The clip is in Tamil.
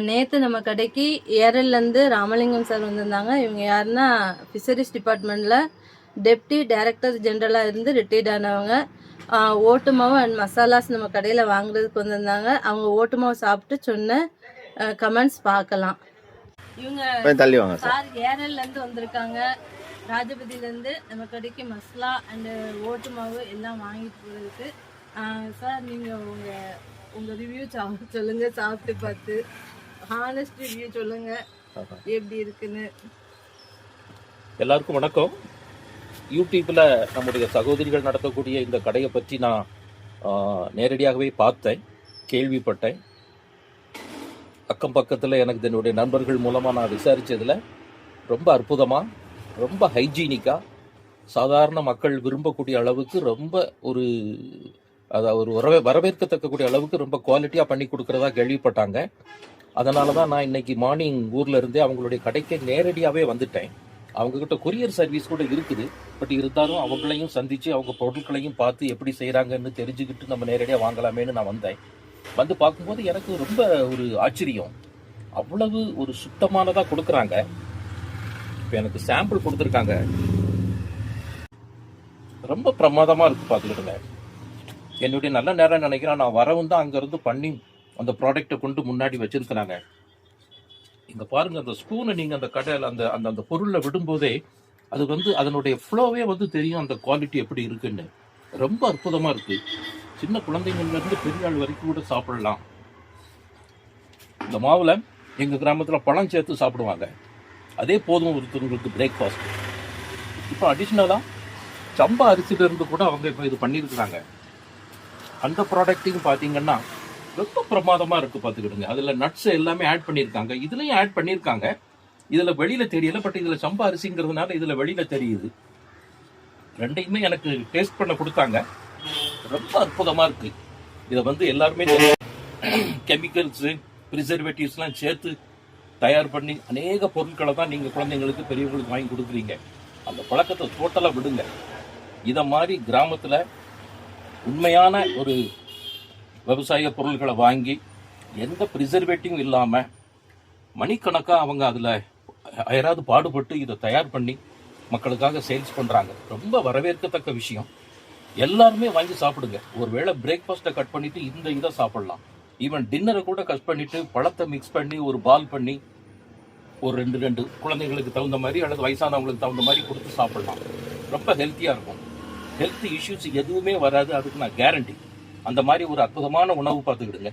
நேற்று நம்ம கடைக்கு ஏரல்லேருந்து ராமலிங்கம் சார் வந்திருந்தாங்க. இவங்க யாருன்னா ஃபிஷரிஸ் டிபார்ட்மெண்ட்டில் டெப்டி டைரக்டர் ஜென்ரலாக இருந்து ரிட்டையர்ட் ஆனவங்க. ஓட்டு மாவு அண்ட் மசாலாஸ் நம்ம கடையில் வாங்குறதுக்கு வந்திருந்தாங்க. அவங்க ஓட்டு மாவு சாப்பிட்டு சொன்ன கமெண்ட்ஸ் பார்க்கலாம். இவங்க சார் ஏரல்லேருந்து வந்திருக்காங்க. ராஜபதியிலேருந்து நம்ம கடைக்கு மசாலா அண்டு ஓட்டு மாவு எல்லாம் வாங்கிட்டு போகிறதுக்கு. சார் நீங்கள் உங்கள் ரிவ்யூ சொல்லுங்கள், சாப்பிட்டு பார்த்து ஹானஸ்ட் ரிவ்யூ சொல்லுங்கள் எப்படி இருக்குன்னு. எல்லாருக்கும் வணக்கம். யூடியூப்பில் நம்முடைய சகோதரிகள் நடத்தக்கூடிய இந்த கடையை பற்றி நான் நேரடியாகவே பார்த்தேன், கேள்விப்பட்டேன். அக்கம் பக்கத்தில் எனக்கு என்னுடைய நண்பர்கள் மூலமாக நான் விசாரித்ததில் ரொம்ப அற்புதமாக, ரொம்ப ஹைஜீனிக்காக, சாதாரண மக்கள் விரும்பக்கூடிய அளவுக்கு ரொம்ப ஒரு அதாவது வரவேற்கத்தக்கக்கூடிய அளவுக்கு ரொம்ப குவாலிட்டியாக பண்ணி கொடுக்குறதா கேள்விப்பட்டாங்க. அதனால தான் நான் இன்னைக்கு மார்னிங் ஊரில் இருந்தே அவங்களுடைய கடைக்கு நேரடியாகவே வந்துட்டேன். அவங்கக்கிட்ட கொரியர் சர்வீஸ் கூட இருக்குது. பட் இருந்தாலும் அவங்களையும் சந்தித்து அவங்க பொருட்களையும் பார்த்து எப்படி செய்கிறாங்கன்னு தெரிஞ்சுக்கிட்டு நம்ம நேரடியாக வாங்கலாமேன்னு நான் வந்தேன். வந்து பார்க்கும்போது எனக்கு ரொம்ப ஒரு ஆச்சரியம். அவ்வளவு ஒரு சுத்தமானதாக கொடுக்குறாங்க. இப்போ எனக்கு சாம்பிள் கொடுத்துருக்காங்க, ரொம்ப பிரமாதமாக இருக்குது. பார்த்துக்கிட்டுங்க, என்னுடைய நல்ல நேரம் நினைக்கிறேன். நான் வரவும் தான் அங்கேருந்து பண்ணி அந்த ப்ராடக்டை கொண்டு முன்னாடி வச்சிருக்கிறாங்க. இங்கே பாருங்கள், அந்த ஸ்பூனை நீங்கள் அந்த கடையில் அந்த அந்த அந்த பொருளை விடும்போதே அது அதனுடைய ஃப்ளோவே தெரியும் அந்த குவாலிட்டி எப்படி இருக்குன்னு. ரொம்ப அற்புதமாக இருக்குது. சின்ன குழந்தைங்கள்லேருந்து பெரிய ஆள் வரைக்கும் கூட சாப்பிடலாம். இந்த மாவில் எங்கள் கிராமத்தில் பழம் சேர்த்து சாப்பிடுவாங்க. அதே போதும் ஒருத்தவங்களுக்கு பிரேக்ஃபாஸ்ட். இப்போ அடிஷ்னலாக சம்பா அரிசியிலிருந்து கூட அவங்க இப்போ இது பண்ணியிருக்கிறாங்க. அந்த ப்ராடக்ட்டையும் பார்த்தீங்கன்னா ரொம்ப பிரமாதமாக இருக்குது. பார்த்துக்கிடுங்க, அதில் நட்ஸ் எல்லாமே ஆட் பண்ணியிருக்காங்க, இதுலையும் ஆட் பண்ணியிருக்காங்க. இதில் வெளியில் தெரியல, பட் இதில் சம்பா அரிசிங்கிறதுனால இதில் வெளியில் தெரியுது. ரெண்டையுமே எனக்கு டேஸ்ட் பண்ண கொடுத்தாங்க. ரொம்ப அற்புதமாக இருக்குது. இதை எல்லாருமே கெமிக்கல்ஸு, ப்ரிசர்வேட்டிவ்ஸ்லாம் சேர்த்து தயார் பண்ணி அநேக பொருட்களை தான் நீங்கள் குழந்தைங்களுக்கு, பெரியவங்களுக்கு வாங்கி கொடுக்குறீங்க. அந்த பழக்கத்தை டோட்டலாக விடுங்க. இதை மாதிரி கிராமத்தில் உண்மையான ஒரு விவசாய பொருள்களை வாங்கி எந்த ப்ரிசர்வேட்டிவும் இல்லாமல் மணிக்கணக்காக அவங்க அதில் யாராவது பாடுபட்டு இதை தயார் பண்ணி மக்களுக்காக சேல்ஸ் பண்ணுறாங்க. ரொம்ப வரவேற்கத்தக்க விஷயம். எல்லாருமே வாங்கி சாப்பிடுங்க. ஒருவேளை பிரேக்ஃபாஸ்ட்டை கட் பண்ணிவிட்டு இந்த இதை சாப்பிட்லாம். ஈவன் டின்னரை கூட கட் பண்ணிவிட்டு பழத்தை மிக்ஸ் பண்ணி ஒரு பால் பண்ணி ஒரு ரெண்டு குழந்தைங்களுக்கு தகுந்த மாதிரி அல்லது வயசானவங்களுக்கு தகுந்த மாதிரி கொடுத்து சாப்பிட்லாம். ரொம்ப ஹெல்த்தியாக இருக்கும். ஹெல்த் இஷ்யூஸ் எதுவுமே வராது, அதுக்கு நான் கேரண்டி. அந்த மாதிரி ஒரு அற்புதமான உணவு பார்த்துக்கிடுங்க.